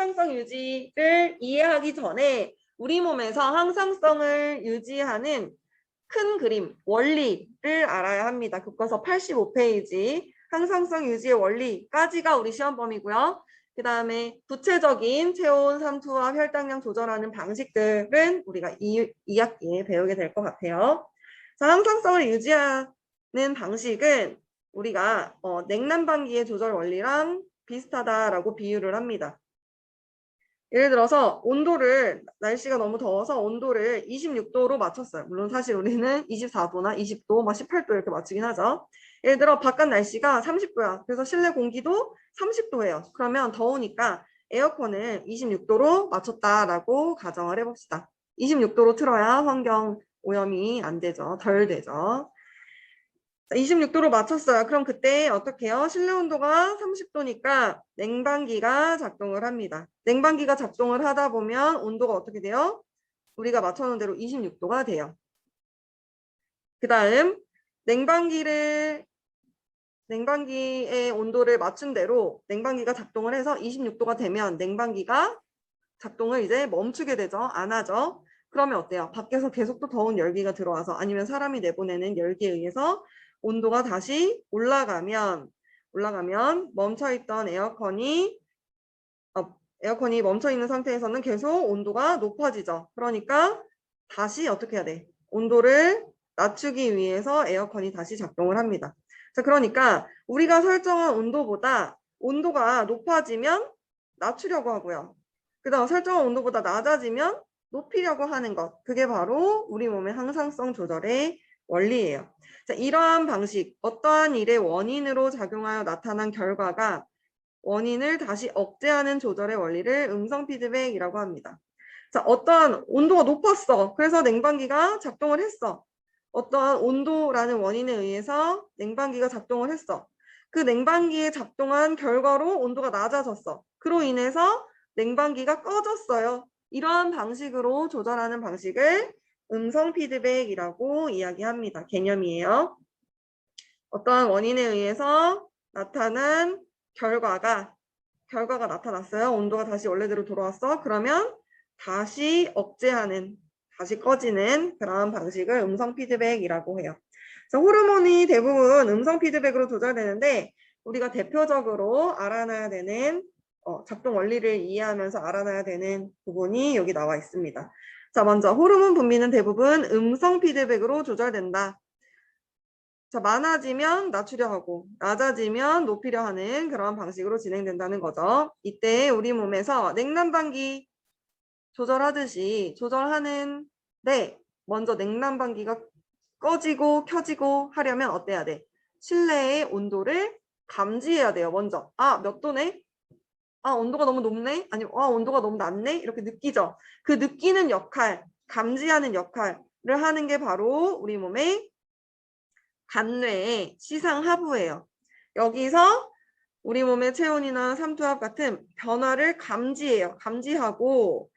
항상성 유지를 이해하기 전에 우리 몸에서 항상성을 유지하는 큰 그림, 원리를 알아야 합니다. 교과서 85페이지 항상성 유지의 원리까지가 우리 시험 범위고요. 그 다음에 구체적인 체온, 삼투압, 혈당량 조절하는 방식들은 우리가 2학기에 배우게 될 것 같아요. 자, 항상성을 유지하는 방식은 우리가 냉난방기의 조절 원리랑 비슷하다라고 비유를 합니다. 예를 들어서 온도를, 날씨가 너무 더워서 온도를 26도로 맞췄어요. 물론 사실 우리는 24도나 20도, 18도 이렇게 맞추긴 하죠. 예를 들어 바깥 날씨가 30도야. 그래서 실내 공기도 30도예요. 그러면 더우니까 에어컨을 26도로 맞췄다라고 가정을 해봅시다. 26도로 틀어야 환경 오염이 안 되죠. 덜 되죠. 26도로 맞췄어요. 그럼 그때 어떻게 해요? 실내 온도가 30도니까 냉방기가 작동을 합니다. 냉방기가 작동을 하다 보면 온도가 어떻게 돼요? 우리가 맞춰놓은 대로 26도가 돼요. 그 다음 냉방기의 온도를 맞춘 대로 냉방기가 작동을 해서 26도가 되면 냉방기가 작동을 이제 멈추게 되죠. 안 하죠. 그러면 어때요? 밖에서 계속 또 더운 열기가 들어와서 아니면 사람이 내보내는 열기에 의해서 온도가 다시 올라가면 멈춰있던 에어컨이 멈춰있는 상태에서는 계속 온도가 높아지죠. 그러니까 다시 어떻게 해야 돼? 온도를 낮추기 위해서 에어컨이 다시 작동을 합니다. 자, 그러니까 우리가 설정한 온도보다 온도가 높아지면 낮추려고 하고요. 그 다음 설정한 온도보다 낮아지면 높이려고 하는 것. 그게 바로 우리 몸의 항상성 조절의 원리예요. 자, 이러한 방식, 어떠한 일의 원인으로 작용하여 나타난 결과가 원인을 다시 억제하는 조절의 원리를 음성 피드백이라고 합니다. 자, 어떠한 온도가 높았어. 그래서 냉방기가 작동을 했어. 어떠한 온도라는 원인에 의해서 냉방기가 작동을 했어. 그 냉방기에 작동한 결과로 온도가 낮아졌어. 그로 인해서 냉방기가 꺼졌어요. 이러한 방식으로 조절하는 방식을 음성 피드백이라고 이야기합니다. 개념이에요. 어떠한 원인에 의해서 나타난 결과가 나타났어요. 온도가 다시 원래대로 돌아왔어. 그러면 다시 억제하는, 다시 꺼지는 그런 방식을 음성 피드백이라고 해요. 그래서 호르몬이 대부분 음성 피드백으로 조절되는데 우리가 대표적으로 알아놔야 되는 작동 원리를 이해하면서 알아놔야 되는 부분이 여기 나와 있습니다. 자, 먼저 호르몬 분비는 대부분 음성 피드백으로 조절된다. 자, 많아지면 낮추려 하고 낮아지면 높이려 하는 그런 방식으로 진행된다는 거죠. 이때 우리 몸에서 냉난방기 조절하듯이 조절하는데 먼저 냉난방기가 꺼지고 켜지고 하려면 어때야 돼? 실내의 온도를 감지해야 돼요. 먼저 몇 도네? 온도가 너무 높네? 아니면 온도가 너무 낮네? 이렇게 느끼죠. 그 느끼는 역할, 감지하는 역할을 하는 게 바로 우리 몸의 간뇌의 시상하부예요. 여기서 우리 몸의 체온이나 삼투압 같은 변화를 감지해요. 감지하고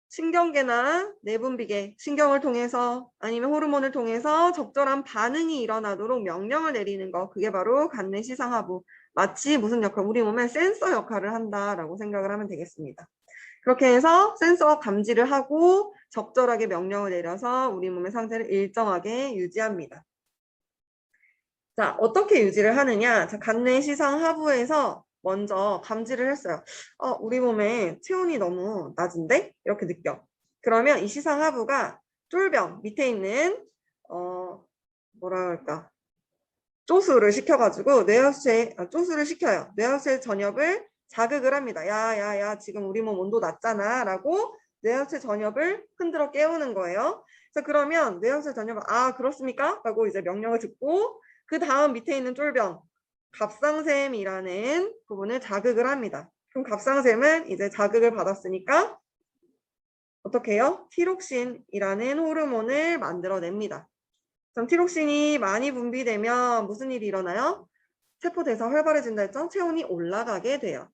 신경계나 내분비계, 신경을 통해서 아니면 호르몬을 통해서 적절한 반응이 일어나도록 명령을 내리는 거. 그게 바로 간뇌 시상하부. 마치 무슨 역할? 우리 몸의 센서 역할을 한다라고 생각을 하면 되겠습니다. 그렇게 해서 센서 감지를 하고 적절하게 명령을 내려서 우리 몸의 상태를 일정하게 유지합니다. 자, 어떻게 유지를 하느냐? 자, 간뇌 시상 하부에서 먼저 감지를 했어요. 우리 몸에 체온이 너무 낮은데? 이렇게 느껴. 그러면 이 시상 하부가 쫄병 밑에 있는 뭐라 할까? 쪼수를 시켜가지고 쪼수를 시켜요. 뇌하수체 전엽을 자극을 합니다. 야, 지금 우리 몸 온도 낮잖아 라고 뇌하수체 전엽을 흔들어 깨우는 거예요. 자, 그러면 뇌하수체 전엽은 그렇습니까? 라고 이제 명령을 듣고 그 다음 밑에 있는 쫄병 갑상샘이라는 부분을 자극을 합니다. 그럼 갑상샘은 이제 자극을 받았으니까 어떻게 해요? 티록신이라는 호르몬을 만들어냅니다. 그럼 티록신이 많이 분비되면 무슨 일이 일어나요? 세포대사 활발해진다 했죠? 체온이 올라가게 돼요.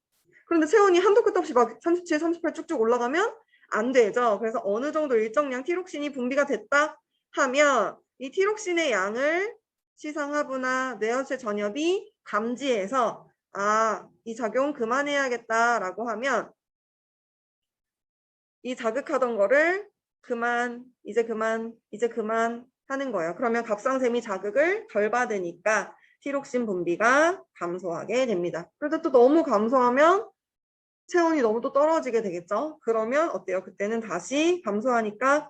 그런데 체온이 한도 끝도 없이 막 37, 38 쭉쭉 올라가면 안 되죠. 그래서 어느 정도 일정량 티록신이 분비가 됐다 하면 이 티록신의 양을 시상하부나 뇌하수체 전엽이 감지해서 이 작용 그만해야겠다라고 하면 이 자극하던 거를 그만, 이제 그만, 이제 그만 하는 거예요. 그러면 갑상샘이 자극을 덜 받으니까 티록신 분비가 감소하게 됩니다. 그래도 또 너무 감소하면 체온이 너무 또 떨어지게 되겠죠. 그러면 어때요? 그때는 다시 감소하니까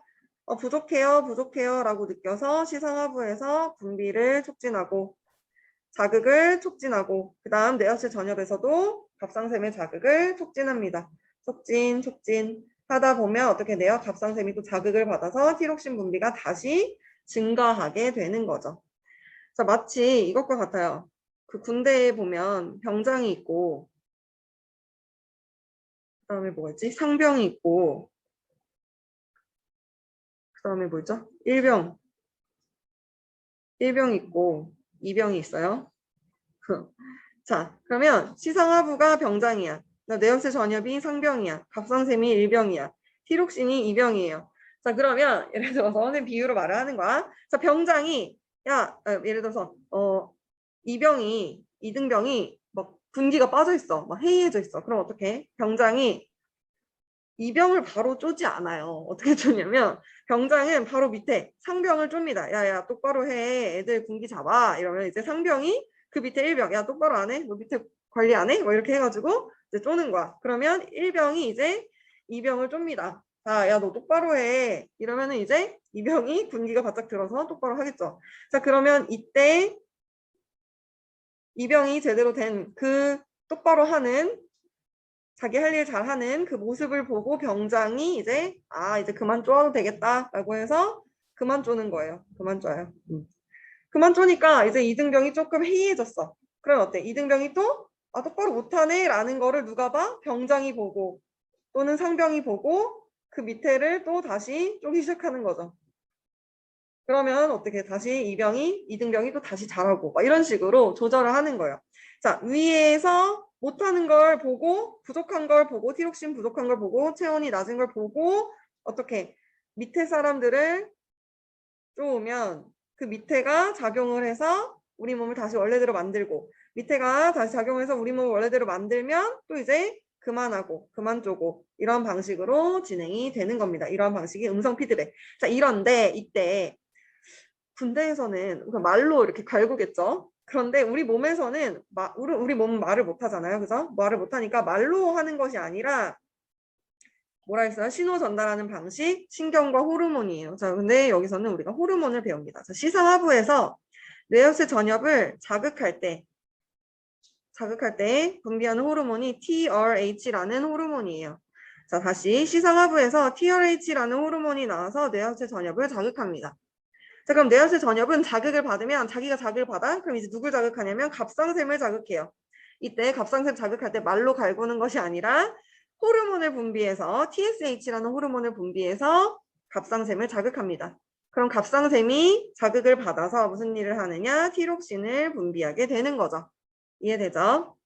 부족해요, 부족해요 라고 느껴서 시상하부에서 분비를 촉진하고 자극을 촉진하고 그 다음 뇌하체 전엽에서도 갑상샘의 자극을 촉진합니다. 촉진, 촉진 하다 보면 어떻게 돼요? 갑상샘이 또 자극을 받아서 티록신 분비가 다시 증가하게 되는 거죠. 자, 마치 이것과 같아요. 그 군대에 보면 병장이 있고 그 다음에 뭐였지? 상병이 있고 그 다음에 뭐였죠? 일병 있고 이병이 있어요. 자, 그러면 시상하부가 병장이야. 뇌하체 전엽이 상병이야. 갑상샘이 일병이야. 티록신이 이병이에요. 자, 그러면 예를 들어서 선생님 비유로 말을 하는 거야. 자, 병장이 예를 들어서 이병이 이등병이 막 분기가 빠져 있어. 막 해이해져 있어. 그럼 어떻게? 병장이 이병을 바로 쪼지 않아요. 어떻게 쪼냐면 병장은 바로 밑에 상병을 쫌니다. 야야 똑바로 해. 애들 군기 잡아. 이러면 이제 상병이 그 밑에 일병 야 똑바로 안 해? 너 밑에 관리 안 해? 뭐 이렇게 해가지고 이제 쪼는 거야. 그러면 일병이 이제 이병을 쫌니다. 자, 야 너 똑바로 해. 이러면은 이제 이병이 군기가 바짝 들어서 똑바로 하겠죠. 자, 그러면 이때 이병이 제대로 된 그 똑바로 하는 자기 할 일 잘하는 그 모습을 보고 병장이 이제 이제 그만 쪼아도 되겠다라고 해서 그만 쪼는 거예요. 그만 쪼아요. 그만 쪼니까 이제 이등병이 조금 해이해졌어. 그럼 어때? 이등병이 또 똑바로 못하네 라는 거를 누가 봐? 병장이 보고 또는 상병이 보고 그 밑에를 또 다시 쪼기 시작하는 거죠. 그러면 어떻게 다시 이등병이 또 다시 잘하고 막 이런 식으로 조절을 하는 거예요. 자, 위에서 못하는 걸 보고 부족한 걸 보고 티록신 부족한 걸 보고 체온이 낮은 걸 보고 어떻게 밑에 사람들을 쪼으면 그 밑에가 작용을 해서 우리 몸을 다시 원래대로 만들고 밑에가 다시 작용해서 우리 몸을 원래대로 만들면 또 이제 그만하고 그만 쪼고 이런 방식으로 진행이 되는 겁니다. 이런 방식이 음성 피드백. 자, 이런데 이때 군대에서는 말로 이렇게 갈구겠죠. 그런데 우리 몸에서는 우리 몸은 말을 못 하잖아요. 그죠? 말을 못 하니까 말로 하는 것이 아니라 뭐라 했어요? 신호 전달하는 방식, 신경과 호르몬이에요. 자, 근데 여기서는 우리가 호르몬을 배웁니다. 자, 시상하부에서 뇌하체 전엽을 자극할 때 분비하는 호르몬이 TRH라는 호르몬이에요. 자, 다시 시상하부에서 TRH라는 호르몬이 나와서 뇌하체 전엽을 자극합니다. 자, 그럼 뇌하체 전엽은 자극을 받으면 자기가 자극을 받아? 그럼 이제 누굴 자극하냐면 갑상샘을 자극해요. 이때 갑상샘 자극할 때 말로 갈구는 것이 아니라 호르몬을 분비해서 TSH라는 호르몬을 분비해서 갑상샘을 자극합니다. 그럼 갑상샘이 자극을 받아서 무슨 일을 하느냐? 티록신을 분비하게 되는 거죠. 이해되죠?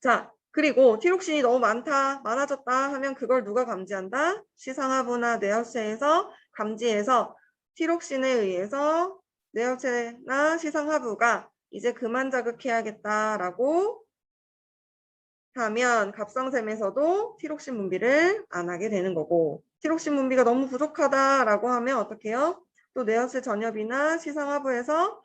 자, 그리고 티록신이 너무 많아졌다 하면 그걸 누가 감지한다? 시상하부나 뇌하체에서 감지해서 티록신에 의해서 뇌하체나 시상하부가 이제 그만 자극해야겠다라고 하면 갑상샘에서도 티록신 분비를 안 하게 되는 거고 티록신 분비가 너무 부족하다라고 하면 어떻게 해요? 또 뇌하체 전엽이나 시상하부에서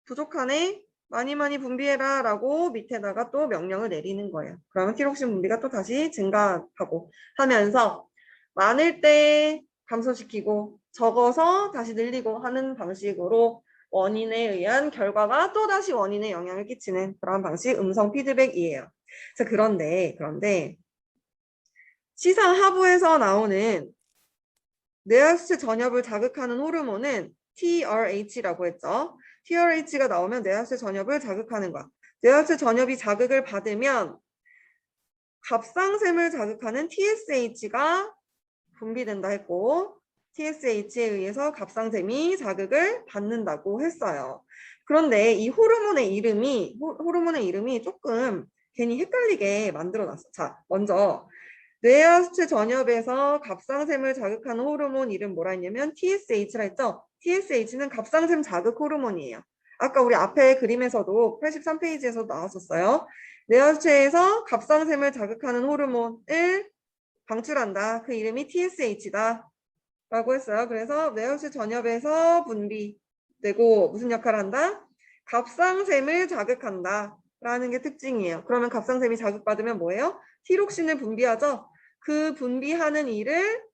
부족하네? 많이 분비해라 라고 밑에다가 또 명령을 내리는 거예요. 그러면 티록신 분비가 또 다시 증가하고 하면서 많을 때 감소시키고 적어서 다시 늘리고 하는 방식으로 원인에 의한 결과가 또다시 원인에 영향을 끼치는 그런 방식 음성 피드백이에요. 자, 그런데 시상하부에서 나오는 뇌하체 전엽을 자극하는 호르몬은 TRH라고 했죠. TRH가 나오면 뇌하체 전엽을 자극하는 거야. 뇌하체 전엽이 자극을 받으면 갑상샘을 자극하는 TSH가 분비된다 했고 TSH에 의해서 갑상샘이 자극을 받는다고 했어요. 그런데 이 호르몬의 이름이 조금 괜히 헷갈리게 만들어놨어. 자, 먼저 뇌하체 전엽에서 갑상샘을 자극하는 호르몬 이름 뭐라 했냐면 TSH라 했죠? TSH는 갑상샘 자극 호르몬이에요. 아까 우리 앞에 그림에서도 83페이지에서 나왔었어요. 뇌하체에서 갑상샘을 자극하는 호르몬을 방출한다. 그 이름이 TSH다. 라고 했어요. 그래서 뇌하수 전엽에서 분비되고 무슨 역할을 한다? 갑상샘을 자극한다. 라는 게 특징이에요. 그러면 갑상샘이 자극받으면 뭐예요? 티록신을 분비하죠. 그 분비하는 일을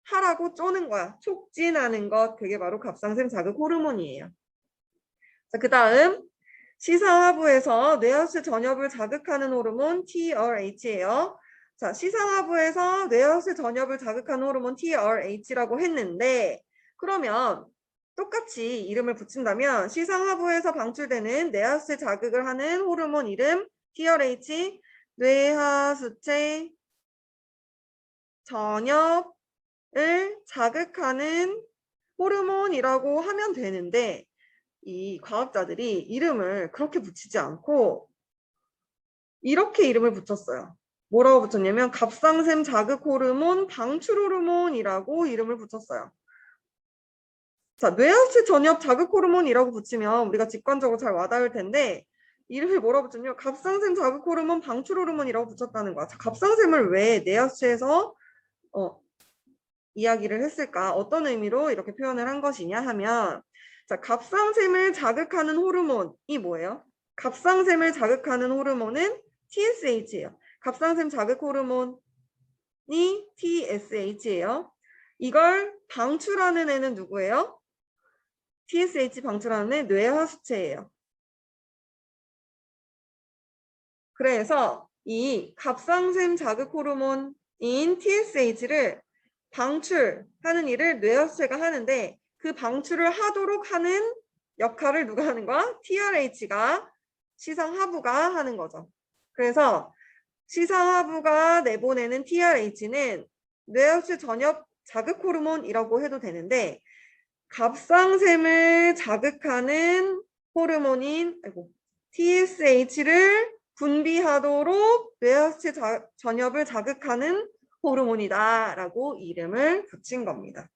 하라고 쪼는 거야. 촉진하는 것. 그게 바로 갑상샘 자극 호르몬이에요. 자, 그 다음 시상하부에서 뇌하수 전엽을 자극하는 호르몬 TRH예요. 자, 시상하부에서 뇌하수 전엽을 자극하는 호르몬 TRH라고 했는데 그러면 똑같이 이름을 붙인다면 시상하부에서 방출되는 뇌하수 자극을 하는 호르몬 이름 TRH 뇌하수체 전엽을 자극하는 호르몬이라고 하면 되는데 이 과학자들이 이름을 그렇게 붙이지 않고 이렇게 이름을 붙였어요. 뭐라고 붙였냐면 갑상샘 자극 호르몬 방출 호르몬이라고 이름을 붙였어요. 자, 뇌하수 전엽 자극 호르몬이라고 붙이면 우리가 직관적으로 잘 와닿을 텐데 이름을 뭐라고 붙였냐면 갑상샘 자극 호르몬 방출 호르몬이라고 붙였다는 거야. 자, 갑상샘을 왜 뇌하수에서 이야기를 했을까? 어떤 의미로 이렇게 표현을 한 것이냐 하면 자, 갑상샘을 자극하는 호르몬이 뭐예요? 갑상샘을 자극하는 호르몬은 TSH예요. 갑상샘 자극 호르몬이 TSH예요. 이걸 방출하는 애는 누구예요? TSH 방출하는 애 뇌하수체예요. 그래서 이 갑상샘 자극 호르몬인 TSH를 방출하는 일을 뇌하수체가 하는데 그 방출을 하도록 하는 역할을 누가 하는 거야? TRH가 시상하부가 하는 거죠. 그래서 시상하부가 내보내는 TRH는 뇌하수체 전엽 자극 호르몬이라고 해도 되는데 갑상샘을 자극하는 호르몬인 TSH를 분비하도록 뇌하수체 전엽을 자극하는 호르몬이다 라고 이름을 붙인 겁니다.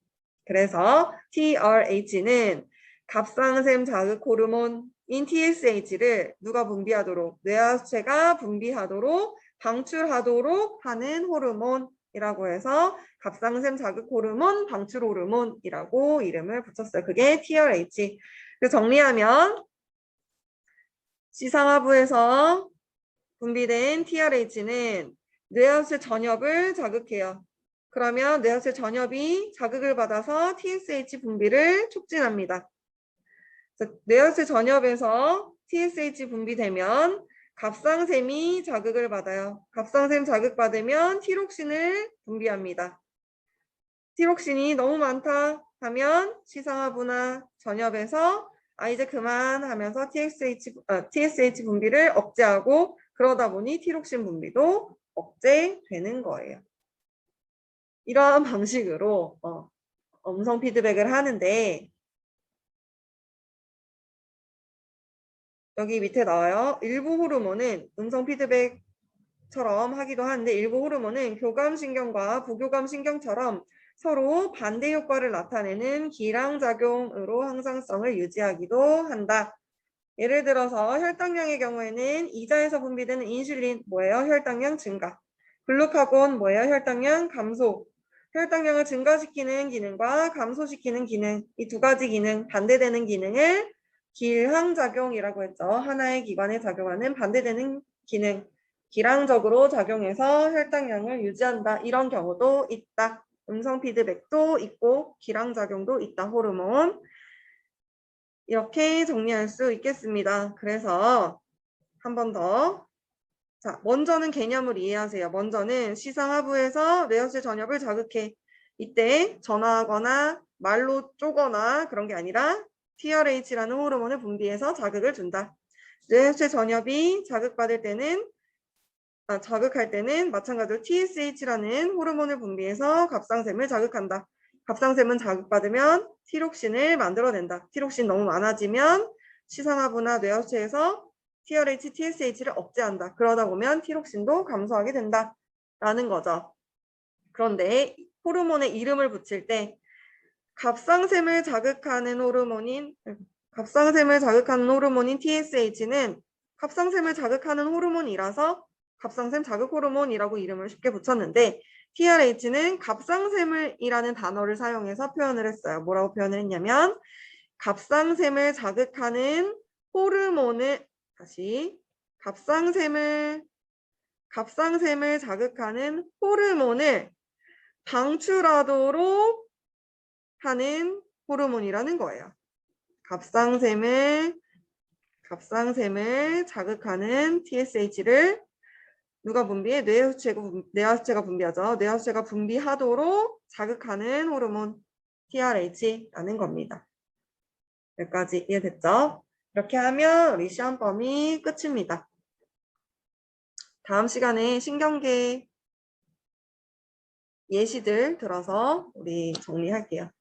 그래서 TRH는 갑상샘 자극 호르몬인 TSH를 누가 분비하도록? 뇌하수체가 분비하도록 방출하도록 하는 호르몬이라고 해서 갑상샘 자극 호르몬 방출 호르몬이라고 이름을 붙였어요. 그게 TRH. 그래서 정리하면 시상하부에서 분비된 TRH는 뇌하수체 전엽을 자극해요. 그러면 뇌하수체 전엽이 자극을 받아서 TSH 분비를 촉진합니다. 뇌하수체 전엽에서 TSH 분비되면 갑상샘이 자극을 받아요. 갑상샘 자극받으면 티록신을 분비합니다. 티록신이 너무 많다 하면 시상하부나 전엽에서 이제 그만 하면서 TSH 분비를 억제하고 그러다 보니 티록신 분비도 억제되는 거예요. 이러한 방식으로 음성 피드백을 하는데 여기 밑에 나와요. 일부 호르몬은 음성 피드백처럼 하기도 하는데 일부 호르몬은 교감신경과 부교감신경처럼 서로 반대 효과를 나타내는 기량작용으로 항상성을 유지하기도 한다. 예를 들어서 혈당량의 경우에는 이자에서 분비되는 인슐린 뭐예요? 혈당량 증가. 글루카곤 뭐예요? 혈당량 감소. 혈당량을 증가시키는 기능과 감소시키는 기능, 이 두 가지 기능, 반대되는 기능을 기항작용이라고 했죠. 하나의 기관에 작용하는 반대되는 기능, 기량적으로 작용해서 혈당량을 유지한다. 이런 경우도 있다. 음성 피드백도 있고 기량작용도 있다. 호르몬. 이렇게 정리할 수 있겠습니다. 그래서 한 번 더. 자, 먼저는 개념을 이해하세요. 먼저는 시상하부에서 뇌하수체 전엽을 자극해. 이때 전화하거나 말로 쪼거나 그런 게 아니라 TRH라는 호르몬을 분비해서 자극을 준다. 뇌하수체 전엽이 자극할 때는 마찬가지로 TSH라는 호르몬을 분비해서 갑상샘을 자극한다. 갑상샘은 자극받으면 티록신을 만들어낸다. 티록신 너무 많아지면 시상하부나 뇌하수체에서 TRH, TSH를 억제한다. 그러다 보면 티록신도 감소하게 된다. 라는 거죠. 그런데 호르몬의 이름을 붙일 때 갑상샘을 자극하는 호르몬인 TSH는 갑상샘을 자극하는 호르몬이라서 갑상샘 자극 호르몬이라고 이름을 쉽게 붙였는데 TRH는 갑상샘을이라는 단어를 사용해서 표현을 했어요. 뭐라고 표현을 했냐면 갑상샘을 자극하는 호르몬을 다시 갑상샘을 자극하는 호르몬을 방출하도록 하는 호르몬이라는 거예요. 갑상샘을 자극하는 TSH를 누가 분비해? 뇌하수체가 분비하죠. 뇌하수체가 분비하도록 자극하는 호르몬 TRH라는 겁니다. 여기까지 이해됐죠? 이렇게 하면 우리 시험 범위 끝입니다. 다음 시간에 신경계 예시들 들어서 우리 정리할게요.